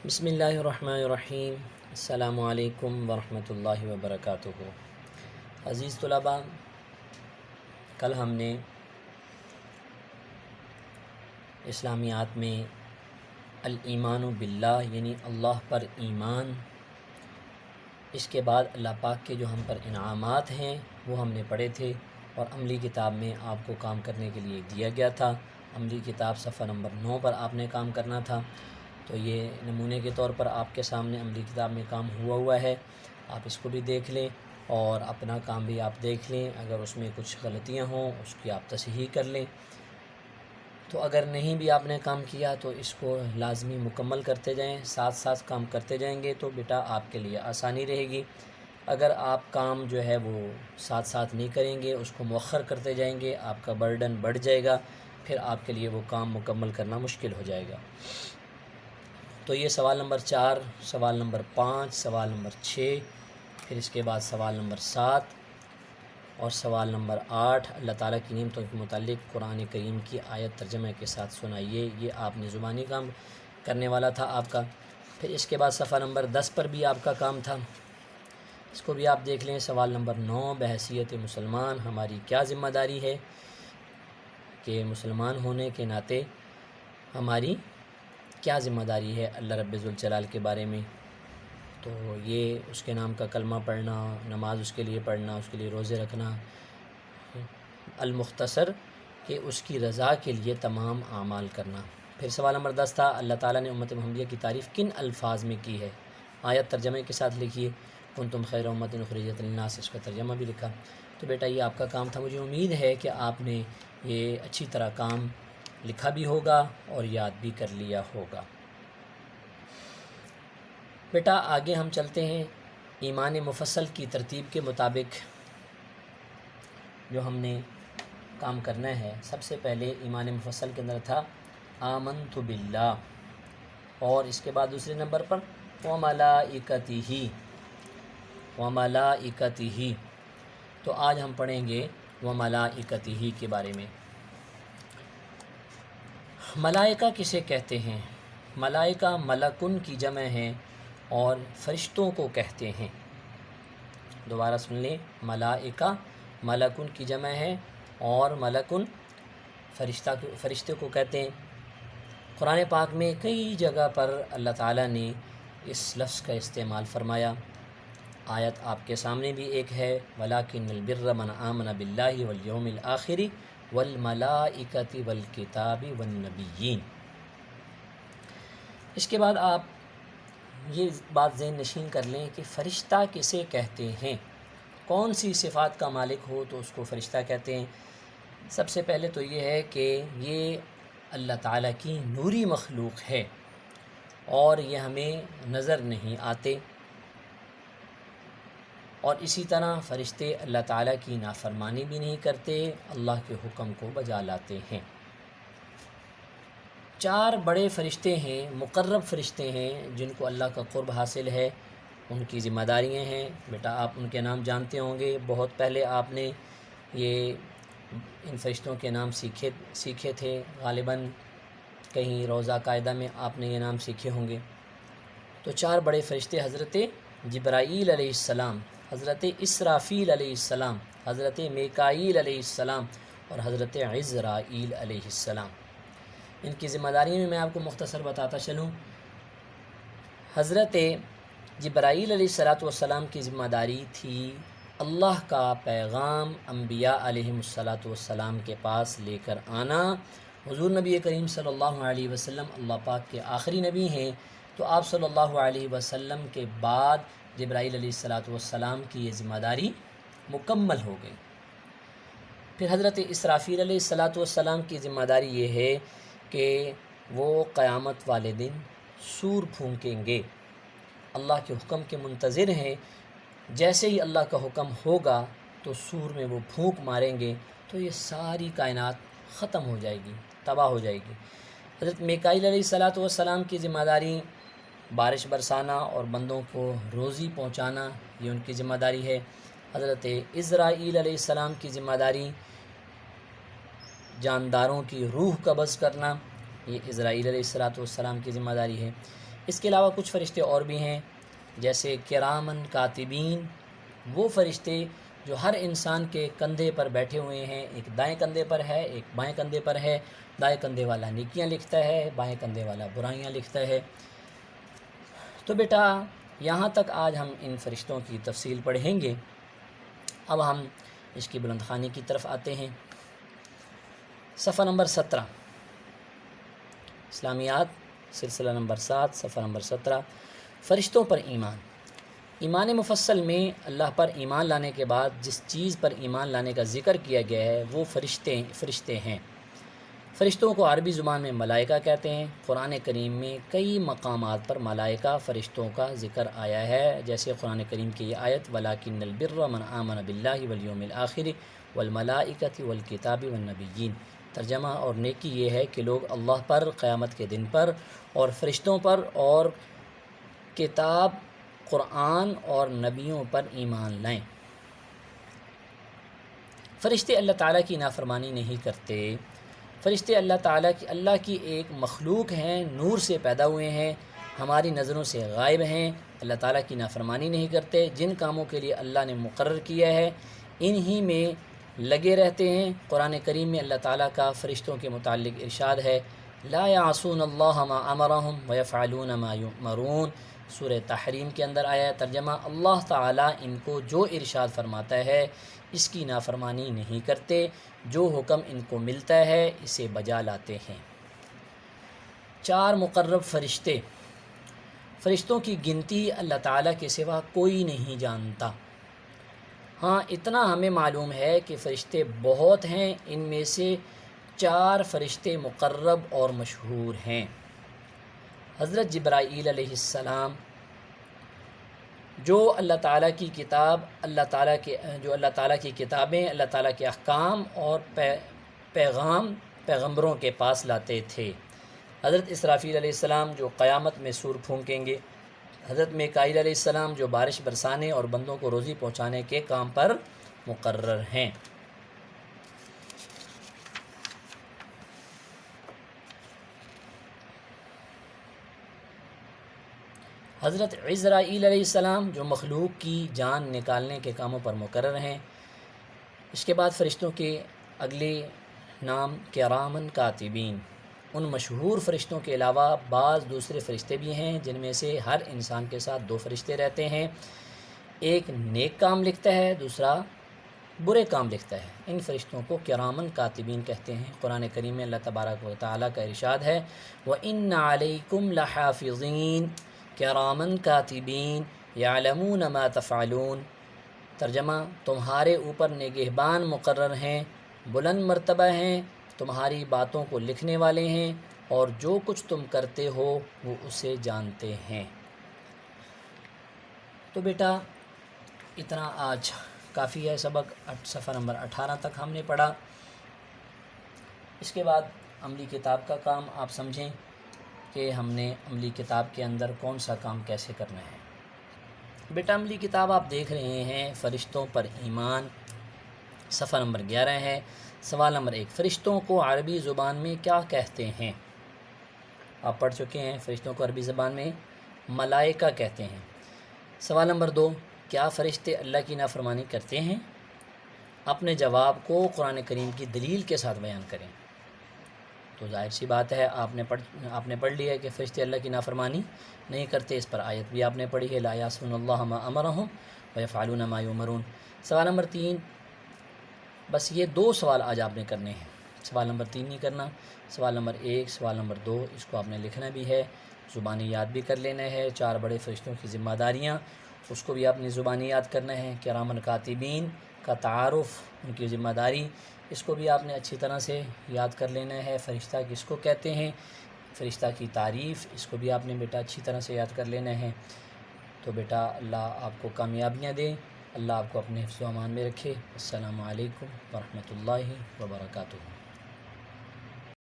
بسم اللہ الرحمن الرحیم۔ السلام علیکم ورحمۃ اللہ وبرکاتہ۔ عزیز طلباء، کل ہم نے اسلامیات میں الایمان باللہ یعنی اللہ پر ایمان، اس کے بعد اللہ پاک کے جو ہم پر انعامات ہیں وہ ہم نے پڑھے تھے، اور عملی کتاب میں آپ کو کام کرنے کے لیے دیا گیا تھا۔ عملی کتاب صفحہ نمبر 9 پر آپ نے کام کرنا تھا۔ تو یہ نمونے کے طور پر آپ کے سامنے عملی کتاب میں کام ہوا ہے، آپ اس کو بھی دیکھ لیں اور اپنا کام بھی آپ دیکھ لیں۔ اگر اس میں کچھ غلطیاں ہوں اس کی آپ تصحیح کر لیں۔ تو اگر نہیں بھی آپ نے کام کیا تو اس کو لازمی مکمل کرتے جائیں، ساتھ ساتھ کام کرتے جائیں گے تو بیٹا آپ کے لیے آسانی رہے گی۔ اگر آپ کام جو ہے وہ ساتھ ساتھ نہیں کریں گے، اس کو مؤخر کرتے جائیں گے، آپ کا برڈن بڑھ جائے گا، پھر آپ کے لیے وہ کام مکمل کرنا مشکل ہو جائے گا۔ تو یہ سوال نمبر 4، سوال نمبر 5، سوال نمبر 6، پھر اس کے بعد سوال نمبر 7 اور سوال نمبر 8، اللہ تعالیٰ کی نعمتوں کے متعلق قرآن کریم کی آیت ترجمہ کے ساتھ سنائیے۔ یہ آپ نے زبانی کام کرنے والا تھا آپ کا۔ پھر اس کے بعد صفحہ نمبر 10 پر بھی آپ کا کام تھا، اس کو بھی آپ دیکھ لیں۔ سوال نمبر 9، بحیثیت مسلمان ہماری کیا ذمہ داری ہے، کہ مسلمان ہونے کے ناطے ہماری کیا ذمہ داری ہے اللہ رب ذوالجلال کے بارے میں۔ تو یہ اس کے نام کا کلمہ پڑھنا، نماز اس کے لیے پڑھنا، اس کے لیے روزے رکھنا، المختصر کہ اس کی رضا کے لیے تمام اعمال کرنا۔ پھر سوال نمبر 10 تھا، اللہ تعالیٰ نے امت محمدیہ کی تعریف کن الفاظ میں کی ہے، آیت ترجمے کے ساتھ لکھیے۔ کنتم خیر امت اخرجت للناس، اس کا ترجمہ بھی لکھا۔ تو بیٹا یہ آپ کا کام تھا، مجھے امید ہے کہ آپ نے یہ اچھی طرح کام لکھا بھی ہوگا اور یاد بھی کر لیا ہوگا۔ بیٹا آگے ہم چلتے ہیں ایمان مفصل کی ترتیب کے مطابق جو ہم نے کام کرنا ہے۔ سب سے پہلے ایمان مفصل کے اندر تھا آمنت باللہ، اور اس کے بعد دوسرے نمبر پر وملائکتہ، وملائکتہ۔ تو آج ہم پڑھیں گے وملائکتہ کے بارے میں۔ ملائکہ کسے کہتے ہیں؟ ملائکہ ملکن کی جمع ہے اور فرشتوں کو کہتے ہیں۔ دوبارہ سن لیں، ملائکہ ملکن کی جمع ہے اور ملکن فرشتے کو کہتے ہیں۔ قرآن پاک میں کئی جگہ پر اللہ تعالیٰ نے اس لفظ کا استعمال فرمایا۔ آیت آپ کے سامنے بھی ایک ہے، وَلَٰكِنَّ الْبِرَّ مَنْ آمَنَ بِاللَّهِ وَالْيَوْمِ الْآخِرِ وَالْمَلَائِكَةِ وَالْكِتَابِ وَالنَّبِيِّينَ۔ اس کے بعد آپ یہ بات ذہن نشین کر لیں کہ فرشتہ کسے کہتے ہیں، کون سی صفات کا مالک ہو تو اس کو فرشتہ کہتے ہیں۔ سب سے پہلے تو یہ ہے کہ یہ اللہ تعالیٰ کی نوری مخلوق ہے اور یہ ہمیں نظر نہیں آتے، اور اسی طرح فرشتے اللہ تعالیٰ کی نافرمانی بھی نہیں کرتے، اللہ کے حکم کو بجا لاتے ہیں۔ 4 بڑے فرشتے ہیں، مقرب فرشتے ہیں جن کو اللہ کا قرب حاصل ہے، ان کی ذمہ داریاں ہیں۔ بیٹا آپ ان کے نام جانتے ہوں گے، بہت پہلے آپ نے یہ ان فرشتوں کے نام سیکھے تھے، غالباً کہیں روضہ قاعدہ میں آپ نے یہ نام سیکھے ہوں گے۔ تو 4 بڑے فرشتے حضرت جبرائیل علیہ السلام، حضرت اسرافیل علیہ السلام، حضرت میکائیل علیہ السلام اور حضرت عزرائیل علیہ السلام۔ ان کی ذمہ داریوں میں آپ کو مختصر بتاتا چلوں۔ حضرت جبرائیل علیہ السلام کی ذمہ داری تھی اللہ کا پیغام انبیاء علیہ السلام کے پاس لے کر آنا۔ حضور نبی کریم صلی اللہ علیہ وسلم اللہ پاک کے آخری نبی ہیں، تو آپ صلی اللہ علیہ وسلم کے بعد جبرائیل علیہ السلام کی یہ ذمہ داری مکمل ہو گئی۔ پھر حضرت اسرافیل علیہ السلام کی ذمہ داری یہ ہے کہ وہ قیامت والے دن سور پھونکیں گے، اللہ کے حکم کے منتظر ہیں۔ جیسے ہی اللہ کا حکم ہوگا تو سور میں وہ پھونک ماریں گے تو یہ ساری کائنات ختم ہو جائے گی، تباہ ہو جائے گی۔ حضرت میکائیل علیہ السلام کی ذمہ داری بارش برسانا اور بندوں کو روزی پہنچانا، یہ ان کی ذمہ داری ہے۔ حضرت عزرائیل علیہ السلام کی ذمہ داری جانداروں کی روح قبض کرنا، یہ عزرائیل علیہ السلام کی ذمہ داری ہے۔ اس کے علاوہ کچھ فرشتے اور بھی ہیں، جیسے کرامن کاتبین، وہ فرشتے جو ہر انسان کے کندھے پر بیٹھے ہوئے ہیں، ایک دائیں کندھے پر ہے، ایک بائیں کندھے پر ہے۔ دائیں کندھے والا نیکیاں لکھتا ہے، بائیں کندھے والا برائیاں لکھتا ہے۔ تو بیٹا یہاں تک آج ہم ان فرشتوں کی تفصیل پڑھیں گے۔ اب ہم اس کی بلند خوانی کی طرف آتے ہیں۔ صفحہ نمبر 17، اسلامیات سلسلہ نمبر 7، صفحہ نمبر 17، فرشتوں پر ایمان۔ ایمان مفصل میں اللہ پر ایمان لانے کے بعد جس چیز پر ایمان لانے کا ذکر کیا گیا ہے وہ فرشتے ہیں۔ فرشتوں کو عربی زبان میں ملائکہ کہتے ہیں۔ قرآن کریم میں کئی مقامات پر ملائکہ فرشتوں کا ذکر آیا ہے، جیسے قرآن کریم کی یہ آیت وَلَٰكِنَّ الْبِرَّ مَنْ آمَنَ بِاللَّهِ وَالْيَوْمِ الْآخِرِ وَالْمَلَائِكَةِ وَالْكِتَابِ وَالنَّبِيِّينَ۔ ترجمہ اور نیکی یہ ہے کہ لوگ اللہ پر، قیامت کے دن پر، اور فرشتوں پر، اور کتاب، قرآن اور نبیوں پر ایمان لائیں۔ فرشتے اللہ تعالیٰ کی نافرمانی نہیں کرتے۔ فرشتے اللہ کی ایک مخلوق ہیں، نور سے پیدا ہوئے ہیں، ہماری نظروں سے غائب ہیں، اللہ تعالیٰ کی نافرمانی نہیں کرتے۔ جن کاموں کے لیے اللہ نے مقرر کیا ہے انہی میں لگے رہتے ہیں۔ قرآن کریم میں اللہ تعالیٰ کا فرشتوں کے متعلق ارشاد ہے لا یعصون اللہ ما امرہم ویفعلون ما یؤمرون، سورہ تحریم کے اندر آیا ہے۔ ترجمہ اللہ تعالیٰ ان کو جو ارشاد فرماتا ہے اس کی نافرمانی نہیں کرتے، جو حکم ان کو ملتا ہے اسے بجا لاتے ہیں۔ 4 مقرب فرشتے۔ فرشتوں کی گنتی اللہ تعالیٰ کے سوا کوئی نہیں جانتا۔ ہاں اتنا ہمیں معلوم ہے کہ فرشتے بہت ہیں، ان میں سے 4 فرشتے مقرب اور مشہور ہیں۔ حضرت جبرائیل علیہ السلام جو اللہ تعالیٰ کی کتاب، اللہ تعالیٰ کی کتابیں، اللہ تعالیٰ کے احکام اور پیغام پیغمبروں کے پاس لاتے تھے۔ حضرت اسرافیل علیہ السلام جو قیامت میں سور پھونکیں گے۔ حضرت میکائیل علیہ السلام جو بارش برسانے اور بندوں کو روزی پہنچانے کے کام پر مقرر ہیں۔ حضرت عزرائیل علیہ السلام جو مخلوق کی جان نکالنے کے کاموں پر مقرر ہیں۔ اس کے بعد فرشتوں کے اگلے نام کرامن کاتبین۔ ان مشہور فرشتوں کے علاوہ بعض دوسرے فرشتے بھی ہیں جن میں سے ہر انسان کے ساتھ 2 فرشتے رہتے ہیں، ایک نیک کام لکھتا ہے، دوسرا برے کام لکھتا ہے۔ ان فرشتوں کو کرامن کاتبین کہتے ہیں۔ قرآن کریم میں اللہ تبارک و تعالیٰ کا ارشاد ہے وَإِنَّ عَلَيْكُمْ لَحَافِظِينَ کرامن کاتبین یعلمون ما تفعلون۔ ترجمہ تمہارے اوپر نگہبان مقرر ہیں، بلند مرتبہ ہیں، تمہاری باتوں کو لکھنے والے ہیں، اور جو کچھ تم کرتے ہو وہ اسے جانتے ہیں۔ تو بیٹا اتنا آج کافی ہے سبق، صفحہ نمبر 18 تک ہم نے پڑھا۔ اس کے بعد عملی کتاب کا کام آپ سمجھیں کہ ہم نے عملی کتاب کے اندر کون سا کام کیسے کرنا ہے۔ بیٹا عملی کتاب آپ دیکھ رہے ہیں فرشتوں پر ایمان، صفحہ نمبر 11 ہے۔ سوال نمبر 1، فرشتوں کو عربی زبان میں کیا کہتے ہیں؟ آپ پڑھ چکے ہیں، فرشتوں کو عربی زبان میں ملائکہ کہتے ہیں۔ سوال نمبر 2، کیا فرشتے اللہ کی نافرمانی کرتے ہیں؟ اپنے جواب کو قرآن کریم کی دلیل کے ساتھ بیان کریں۔ تو ظاہر سی بات ہے آپ نے پڑھ لیا ہے کہ فرشتے اللہ کی نافرمانی نہیں کرتے، اس پر آیت بھی آپ نے پڑھی ہے لا یعصون اللہ ما امرہم ویفعلون ما یؤمرون۔ سوال نمبر 3، بس یہ 2 سوال آج آپ نے کرنے ہیں، سوال نمبر 3 نہیں کرنا۔ سوال نمبر 1، سوال نمبر 2 اس کو آپ نے لکھنا بھی ہے، زبانی یاد بھی کر لینا ہے۔ 4 بڑے فرشتوں کی ذمہ داریاں اس کو بھی آپ نے زبانی یاد کرنا ہے۔ کرامن کاتبین کا تعارف، ان کی ذمہ داری، اس کو بھی آپ نے اچھی طرح سے یاد کر لینا ہے۔ فرشتہ کس کو کہتے ہیں، فرشتہ کی تعریف، اس کو بھی آپ نے بیٹا اچھی طرح سے یاد کر لینا ہے۔ تو بیٹا اللہ آپ کو کامیابیاں دے، اللہ آپ کو اپنے حفظ و امان میں رکھے۔ السلام علیکم ورحمۃ اللہ وبرکاتہ۔